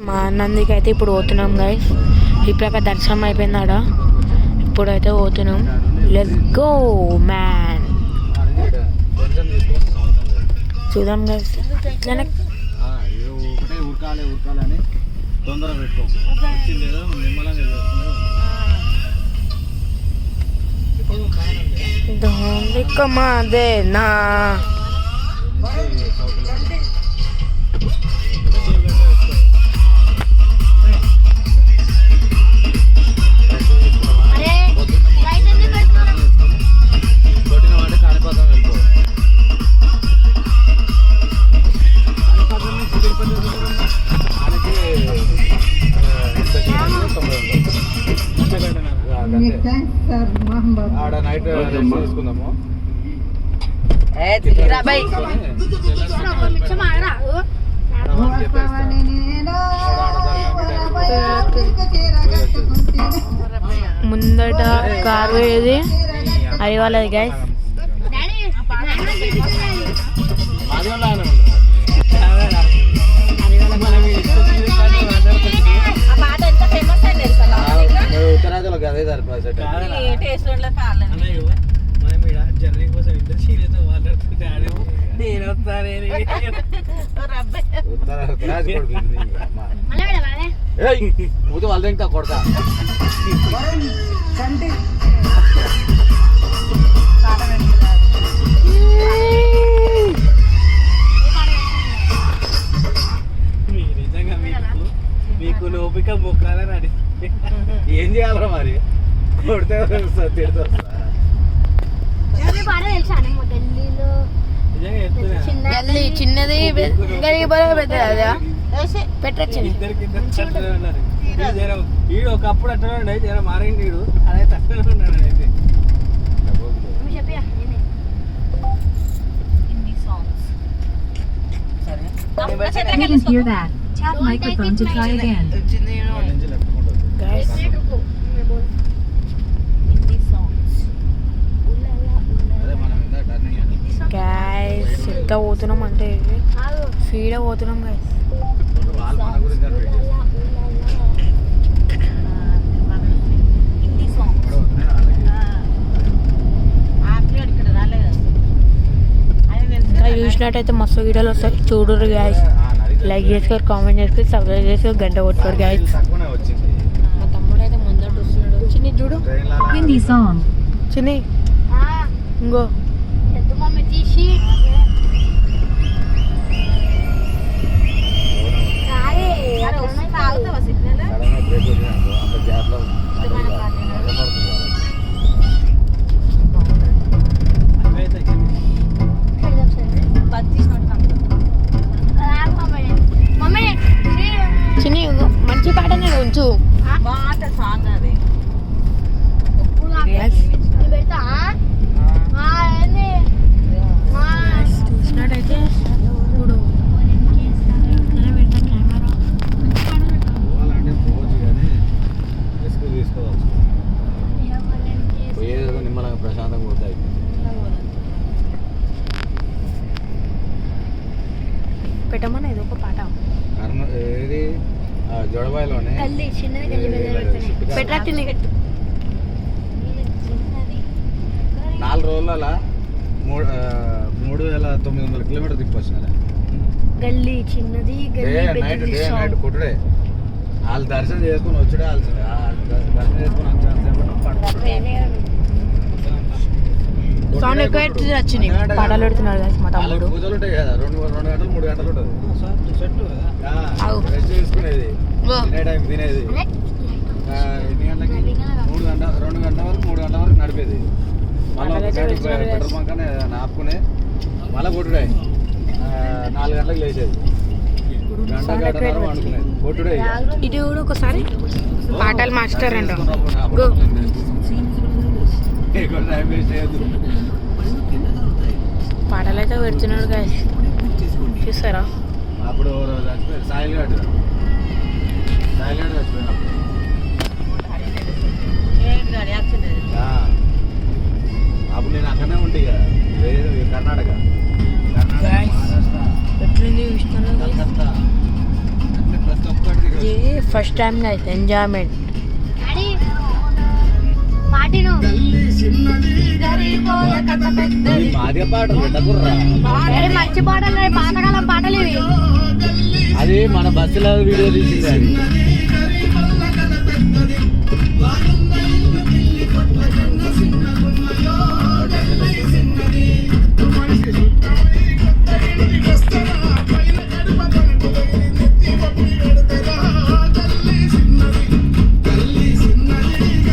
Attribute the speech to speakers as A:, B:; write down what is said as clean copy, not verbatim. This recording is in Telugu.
A: మా నందికి అయితే ఇప్పుడు పోతున్నాం గైస్. ఇప్పుడైతే దర్శనం అయిపోయింది ఆడ. ఇప్పుడైతే పోతున్నాం. Let's go man. చూద్దాం గైస్. ఇట్లానే మాదేనా
B: ఆడ నైట్ తీసుకుందాము.
A: ముందట కారు ఏది అది వాళ్ళది గైస్.
B: ఉత్తరాదిలో అదే
C: జర్నీ కోసం ఇద్దరు చీరతో మాట్లాడుతుంటే నేను
B: వస్తాను వాళ్ళ ఇంకా కొడతా.
C: నిజంగా మీకు ఓపిక మొక్కాలని అడిగి
B: ఏం చేయాలరా మరి? కొడితే తిడుతా.
A: గల్లీ చిన్నది పెట్టచ్చు.
C: వీడు ఒకప్పుడు అట్లా ఉండే జర మారింది. వీడు అదే తక్కువ ఉన్నాడు. అయితే
A: గైస్ ఎంత పోతున్నాం అంటే స్పీడ్ పోతున్నాం గైస్. చూసినట్టయితే మస్తు వీడియోలు వస్తాయి. చూడరు గైస్. లైక్ చేసుకోరు, కామెంట్ చేసుకోరు, సబ్స్క్రైబ్ చేసుకోరు, గంట కొట్టుకోరు గైస్. మా తమ్ముడు అయితే ముందట వస్తున్నాడు. చిన్ని చూడు చిన్ని ఇంకో తీసి చిన్ని మంచి పాట నేను ఉంచు. చూసినట్టయితే ఇప్పుడు
B: పోయేదో నిమ్మలంగా ప్రశాంతంగా పోతాయి.
A: పెట్టమని ఏదో ఒక పాట
B: ఏది జొడబాయిలోనే
A: పెట్టరా.
B: 4 రోజుల 3,900 కిలోమీటర్ తిప్పి వచ్చినారా.
A: గల్లీ చిన్నది
B: నైట్ కొట్టుడే. వాళ్ళు దర్శనం చేసుకుని వచ్చుడే. వాళ్ళు దర్శనం చేసుకుని
A: సౌండ్ ఎక్కువ వచ్చినాయి. పాటలు పెడుతున్నారు మా తమ్ముడు.
B: పూజలు ఉంటాయి కదా, 2 గంటలు 3 గంటలు ఉంటుంది. రెస్ట్ చేసుకునేది, తినే టైం తినేది. ఎన్ని గంటలకి? 2 గంటల వరకు 3 గంటల వరకు నడిపేది. మళ్ళీ పెట్రోల్ బంక్ అని ఆపుకునే మళ్ళీ కొట్టుడే. 4 గంటలకు లేచేది. గంటన్నర అనుకునేది కొట్టుడే.
A: ఇది కూడా ఒకసారి పాటలు మాస్టర్ అంట.
B: టైం వేస్ట్ చేయద్దు.
A: పాటలు అయితే పెడుతున్నాడు గాయస్. చూస్తారా?
B: అప్పుడు చచ్చిపోయారు సాయిల్ గడ్ చచ్చిపోయినప్పుడు. అప్పుడు నేను అక్కడనే ఉంటే కదా, వేరే కర్ణాటక ఎట్లుంది కలకత్తా, ప్రతి ఒక్కటి
A: ఇది first time guys enjoyment.
B: Madiga పాటలు పెట్టకుర్రా.
A: మంచి పాటలు పాతకాలం పాటలు ఇవి.
B: అది మన బస్సులో వీడియో తీసింది అది.